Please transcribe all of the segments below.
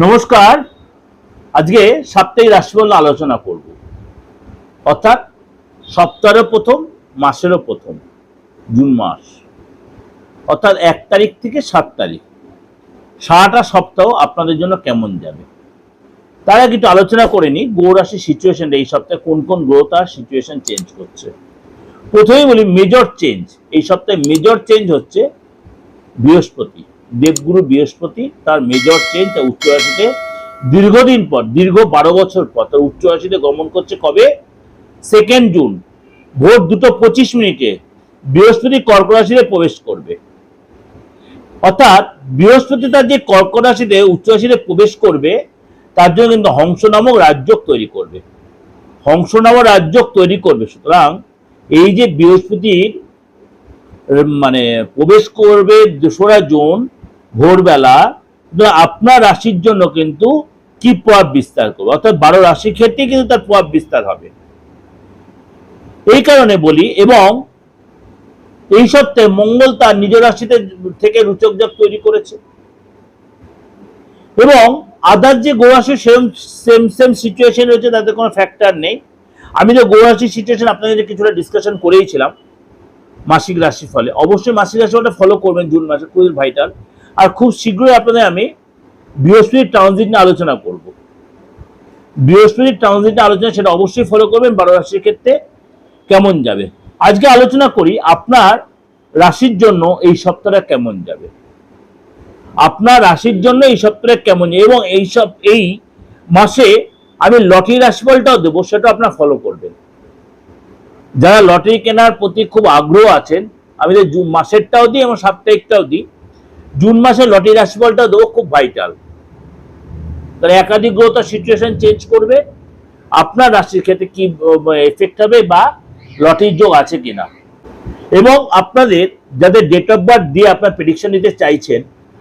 নমস্কার। আজকে সাপ্তাহিক রাশিফল আলোচনা করব, অর্থাৎ সপ্তাহের প্রথম মাসেরও প্রথম জুন মাস, অর্থাৎ 1 তারিখ থেকে 7 তারিখ সারাটা সপ্তাহ আপনাদের জন্য কেমন যাবে তার আগে একটু আলোচনা করে নিই গ্রহ রাশির সিচুয়েশন। এই সপ্তাহে কোন কোন গ্রহ তার সিচুয়েশন চেঞ্জ করছে। প্রথমেই বলি মেজর চেঞ্জ। এই সপ্তাহে মেজর চেঞ্জ হচ্ছে বৃহস্পতি, দেবগুরু বৃহস্পতি তার মেজর চেঞ্জ উচ্চ রাশিতে দীর্ঘদিন পর, দীর্ঘ 12 বছর পর তার উচ্চ রাশিতে গমন করছে। কবে? 2 জুন ভোর 2:25 বৃহস্পতি কর্কট রাশিতে প্রবেশ করবে। অর্থাৎ বৃহস্পতি তার যে কর্কট রাশিতে উচ্চ রাশিতে প্রবেশ করবে তার জন্য কিন্তু হংস নামক রাজযোগ তৈরি করবে। হংস নামক রাজযোগ তৈরি করবে। সুতরাং এই যে বৃহস্পতির মানে প্রবেশ করবে 2রা জুন ভোরবেলা, আপনার রাশির জন্য কিন্তু কি প্রভাব বিস্তার করবে, অর্থাৎ 12 রাশির ক্ষেত্রে কিন্তু তার প্রভাব বিস্তার হবে। এই কারণে বলি, এবং এই সপ্তাহে মঙ্গল তার নিজ রাশিতে থেকে রুচক যোগ তৈরি করেছে, এবং আদার যে গ্রহ রাশি সেম সিচুয়েশন রয়েছে, তাতে কোনো ফ্যাক্টর নেই। আমি তো গ্রহ রাশির সিচুয়েশন আপনাদের কিছুটা ডিসকাশন করেইছিলাম মাসিক রাশি ফলে। অবশ্যই মাসিক রাশিফলটা ফলো করবেন জুন মাসে, খুবই ভাইটাল। আর খুব শীঘ্রই আপনাদের আমি বৃহস্পতির ট্রানজিট নিয়ে আলোচনা করব। বৃহস্পতির ট্রানজিট নিয়ে আলোচনা, সেটা অবশ্যই ফলো করবেন 12 রাশির ক্ষেত্রে কেমন যাবে। আজকে আলোচনা করি আপনার রাশির জন্য এই সপ্তাহটা কেমন যাবে। আপনার রাশির জন্য এই সপ্তাহে কেমন, এবং এই মাসে আমি লটারি রাশিফলটাও দেবো, সেটা আপনারা ফলো করবেন। যারা লটারি কেনার প্রতি খুব আগ্রহ আছেন, আমি জুন মাসেরটাও দিই এবং সাপ্তাহিকটাও দিই। জুন মাসে লটারি রাশিফলটাও দেবো, খুব ভাইটাল। তাহলে একাধিক গ্রহ তার সিচুয়েশন চেঞ্জ করবে, আপনার রাশির ক্ষেত্রে কি এফেক্ট হবে বা লটারির যোগ আছে কিনা। এবং আপনাদের যাদের ডেট অফ বার্থ দিয়ে আপনার প্রেডিকশন নিতে চাইছেন,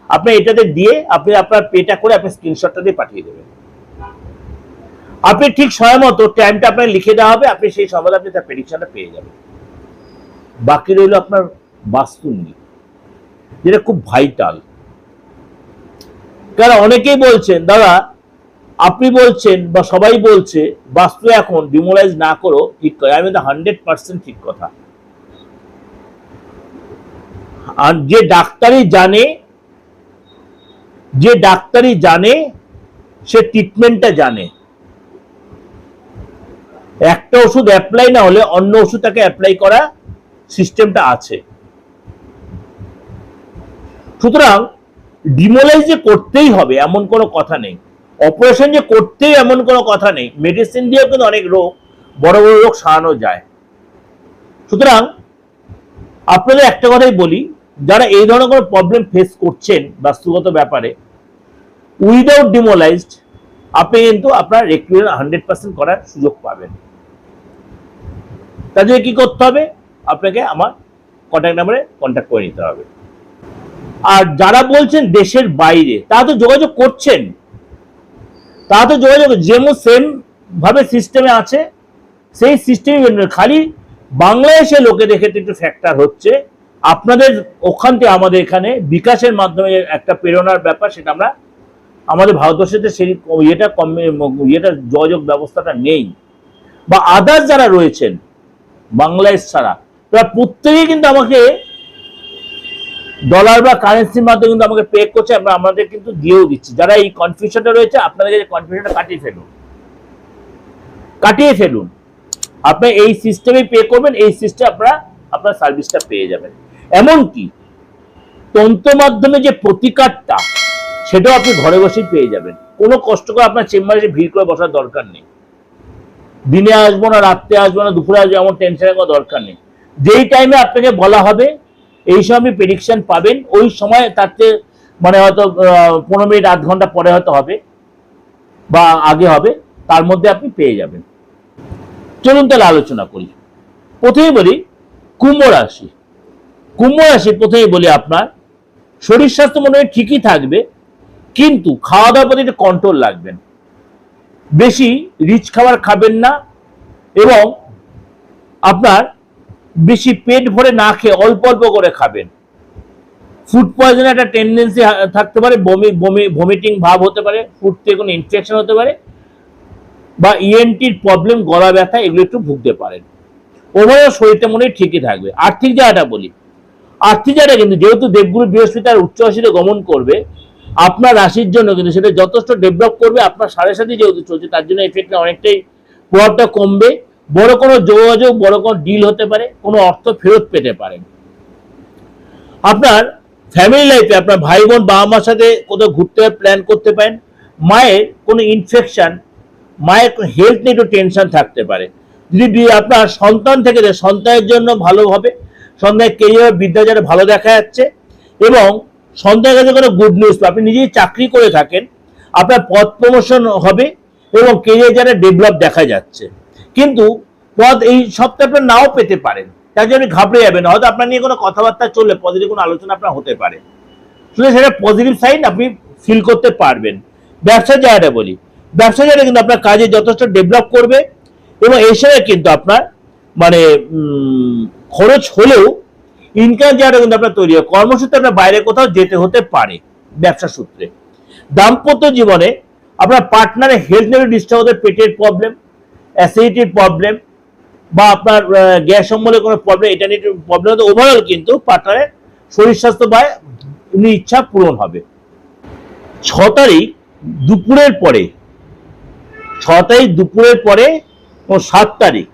আপনি এটাতে দিয়ে আপনি আপনার পেটা করে আপনি স্ক্রিনশটটা দিয়ে পাঠিয়ে দেবেন। আপনি ঠিক সময় মতো টাইমটা আপনার লিখে দেওয়া হবে, আপনি সেই সময় আপনি তার প্রেডিকশনটা পেয়ে যাবেন। বাকি রইল আপনার বাস্তু নিয়ে, যেটা খুব ভাইটাল। কারণ অনেকেই বলছেন, দাদা আপনি বলছেন বা সবাই বলছে বাস্তু এখন ডিমোলাইজ না করো, ঠিক করে। আমি তো 100% ঠিক কথা। আর যে ডাক্তারি জানে সে ট্রিটমেন্টটা জানে। একটা ওষুধ অ্যাপ্লাই না হলে অন্য ওষুধ তাকে অ্যাপ্লাই করা সিস্টেমটা আছে। সুতরাং ডিমোলাইজ যে করতেই হবে এমন কোনো কথা নেই, অপারেশন যে করতেই এমন কোনো কথা নেই। মেডিসিন দিয়েও কিন্তু অনেক রোগ, বড় বড় রোগ সারানো যায়। সুতরাং আপনাদের একটা কথাই বলি, যারা এই ধরনের কোনো প্রবলেম ফেস করছেন বাস্তুগত ব্যাপারে, উইদাউট ডিমোলাইজড আপনি কিন্তু আপনার রেকুলার 100% করার সুযোগ পাবেন। তার জন্য কি করতে হবে? আপনাকে আমার কন্ট্যাক্ট নাম্বারে কন্ট্যাক্ট করে নিতে হবে। আর যারা বলছেন দেশের বাইরে, তারা তো যোগাযোগ করছেন, যেমন সেম ভাবে সিস্টেমে আছে, সেই সিস্টেমে খালি বাংলাদেশের লোকে দেখে একটু ফ্যাক্টর হচ্ছে। আপনাদের ওখান থেকে আমাদের এখানে বিকাশের মাধ্যমে একটা প্রেরণার ব্যাপার, সেটা আমরা আমাদের ভারতবর্ষেতে সেই এটা যোগাযোগ ব্যবস্থাটা নেই। বা আদার্স যারা রয়েছেন বাংলাদেশ ছাড়া, তারা প্রত্যেকেই কিন্তু আমাকে ডলার বা কারেন্সির মাধ্যমে কিন্তু আমাকে পে করছে, আমরা আমাদের কিন্তু দিয়েও দিচ্ছি। যারা এই কনফিউশনটা রয়েছে, আপনাদের কনফিউশনটা কাটিয়ে ফেলুন। আপনি এই সিস্টেমে পে করবেন, এই সিস্টেমে আপনার সার্ভিসটা পেয়ে যাবেন। এমনকি তন্ত্র মাধ্যমে যে প্রতিকারটা, সেটাও আপনি ঘরে বসেই পেয়ে যাবেন। কোনো কষ্ট করে আপনার চেম্বারে ভিড় করে বসার দরকার নেই। দিনে আসবো না, রাত্রে আসবো না, দুপুরে আসবো, এমন টেনশনের কোনো দরকার নেই। যেই টাইমে আপনাকে বলা হবে এই সময় আপনি প্রেডিকশন পাবেন, ওই সময় তাতে মানে হয়তো 15 মিনিট আধ ঘন্টা পরে হয়তো হবে বা আগে হবে, তার মধ্যে আপনি পেয়ে যাবেন। চলুন তাহলে আলোচনা করি। প্রথমে বলি কুম্ভ রাশি। প্রথমেই বলি আপনার শরীর স্বাস্থ্য মনে হয় ঠিকই থাকবে, কিন্তু খাওয়া দাওয়ার প্রতি একটু কন্ট্রোল রাখবেন। বেশি রিচ খাবার খাবেন না, এবং আপনার বেশি পেট ভরে না খেয়ে অল্প অল্প করে খাবেন। ফুড পয়জন একটা টেন্ডেন্সি থাকতে পারে, ভমিটিং ভাব হতে পারে, ফুড থেকে কোনো ইনফেকশন হতে পারে, বা ইএনটির প্রবলেম, গলা ব্যথা, এগুলো একটু ভুগতে পারেন। ওভারঅল শরীরটা মনে হয় ঠিকই থাকবে। আর্থিক জায়গাটা বলি, আর্থিক জায়গাটা কিন্তু যেহেতু দেবগুরু বৃহস্পতি আর উচ্চ রাশিতে গমন করবে, আপনার রাশির জন্য কিন্তু সেটা যথেষ্ট ডেভেলপ করবে। আপনার সাড়ে সাথে যেহেতু চলছে তার জন্য এফেক্টটা অনেকটাই, প্রভাবটা কমবে। বড় কোনো যোগাযোগ, বড় কোনো ডিল হতে পারে, কোনো অর্থ ফেরত পেতে পারেন। আপনার ফ্যামিলি লাইফে আপনার ভাই বোন বাবা মার সাথে কোথাও ঘুরতে প্ল্যান করতে পারেন। মায়ের কোনো ইনফেকশন, মায়ের হেলথ নিয়ে একটু টেনশন থাকতে পারে। যদি আপনার সন্তান থেকে যায়, সন্তানের জন্য ভালো হবে, সন্তানের কেরিয়ার বিদ্যাচারে ভালো দেখা যাচ্ছে, এবং সন্তানের কাছে কোনো গুড নিউজ, আপনি নিজেই চাকরি করে থাকেন, আপনার পদ প্রমোশন হবে এবং কেরিয়ার যারা ডেভেলপ দেখা যাচ্ছে। কিন্তু পদ এই সপ্তাহে আপনার নাও পেতে পারেন, তার জন্য ঘাবড়ে যাবেন। হয়তো আপনার নিয়ে কোনো কথাবার্তা চললে পজিটিভ কোনো আলোচনা আপনার হতে পারে, শুধু সেটা পজিটিভ সাইন আপনি ফিল করতে পারবেন। ব্যবসার জায়গাটা বলি, ব্যবসার জায়গাটা কিন্তু আপনার কাজে যথেষ্ট ডেভেলপ করবে, এবং এই সময় কিন্তু আপনার মানে খরচ হলেও ইনকাম জায়গাটা কিন্তু আপনার তৈরি হয়। কর্মসূত্রে আপনার বাইরে কোথাও যেতে হতে পারে ব্যবসা সূত্রে। দাম্পত্য জীবনে আপনার পার্টনারের হেলথ নিয়ে ডিস্টার্ব হতে, পেটের প্রবলেম, অ্যাসিডিটির প্রবলেম, বা আপনার গ্যাস অম্বলের কোনো প্রবলেম, এটা নিয়ে প্রবলেম হতে, ওভারঅল কিন্তু পার্টনারের শরীর স্বাস্থ্য বা এমনি ইচ্ছা পূরণ হবে। 6 তারিখ দুপুরের পরে, 6 তারিখ দুপুরের পরে ও 7 তারিখ,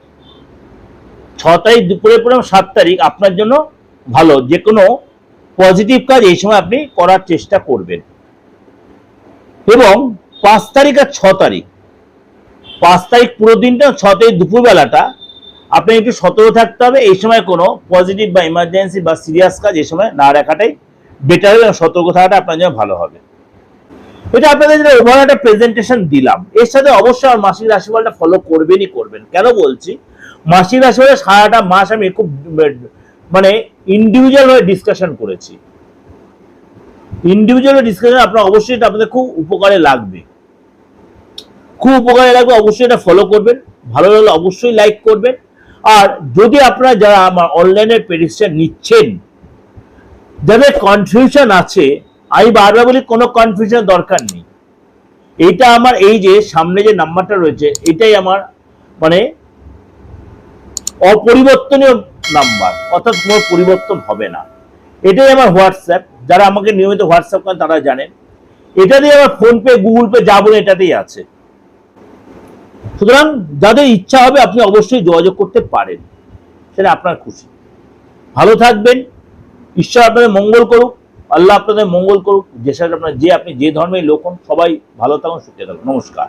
6 তারিখ দুপুরের পরে এবং 7 তারিখ আপনার জন্য ভালো। যে কোনো পজিটিভ কাজ এই সময় আপনি করার চেষ্টা করবেন। এবং 5 তারিখ আর 6 তারিখ, 5 তারিখ পুরো দিনটা, 6 তারিখ দুপুরবেলাটা আপনি একটু সতর্ক থাকতে হবে। এই সময় কোনো পজিটিভ বা ইমার্জেন্সি বা সিরিয়াস কাজ এই সময় না রাখাটাই বেটার হবে, এবং সতর্ক থাকাটা আপনার জন্য ভালো হবে। এটা আপনাদের জন্য ওভারঅল একটা প্রেজেন্টেশন দিলাম। এর সাথে অবশ্যই আমার মাসিক রাশিফলটা ফলো করবেনই করবেন। কেন বলছি, মাসিক রাশিফলের সারাটা মাস আমি খুব মানে ইন্ডিভিজুয়াল ভাবে ডিসকাশন করেছি। ইন্ডিভিজুয়াল ডিসকাশন আপনার অবশ্যই এটা আপনাদের খুব উপকারে লাগবে, খুব উপকারে লাগবে। অবশ্যই এটা ফলো করবেন। ভালো লাগলে অবশ্যই লাইক করবেন। আর যদি আপনারা যারা আমার অনলাইনে প্রেডিকশন নিচ্ছেন, যাদের কনফিউশন আছে, আমি বারবার বলি কোনো কনফিউশন দরকার নেই। এইটা আমার এই যে সামনে যে নাম্বারটা রয়েছে, এটাই আমার মানে অপরিবর্তনীয় নাম্বার, অর্থাৎ কোনো পরিবর্তন হবে না। এটাই আমার হোয়াটসঅ্যাপ। যারা আমাকে নিয়মিত হোয়াটসঅ্যাপ করেন তারা জানেন। এটা দিয়ে আমার ফোনপে, গুগল পে যা বলে এটাতেই আছে। সুতরাং যাদের ইচ্ছা হবে আপনি অবশ্যই যোগাযোগ করতে পারেন, সেটা আপনার খুশি। ভালো থাকবেন, ঈশ্বর আপনাদের মঙ্গল করুক, আল্লাহ আপনাদের মঙ্গল করুক। যে সাথে আপনার আপনি যে ধর্মের লোক হন, সবাই ভালো থাকুন, সুখে থাকুন। নমস্কার।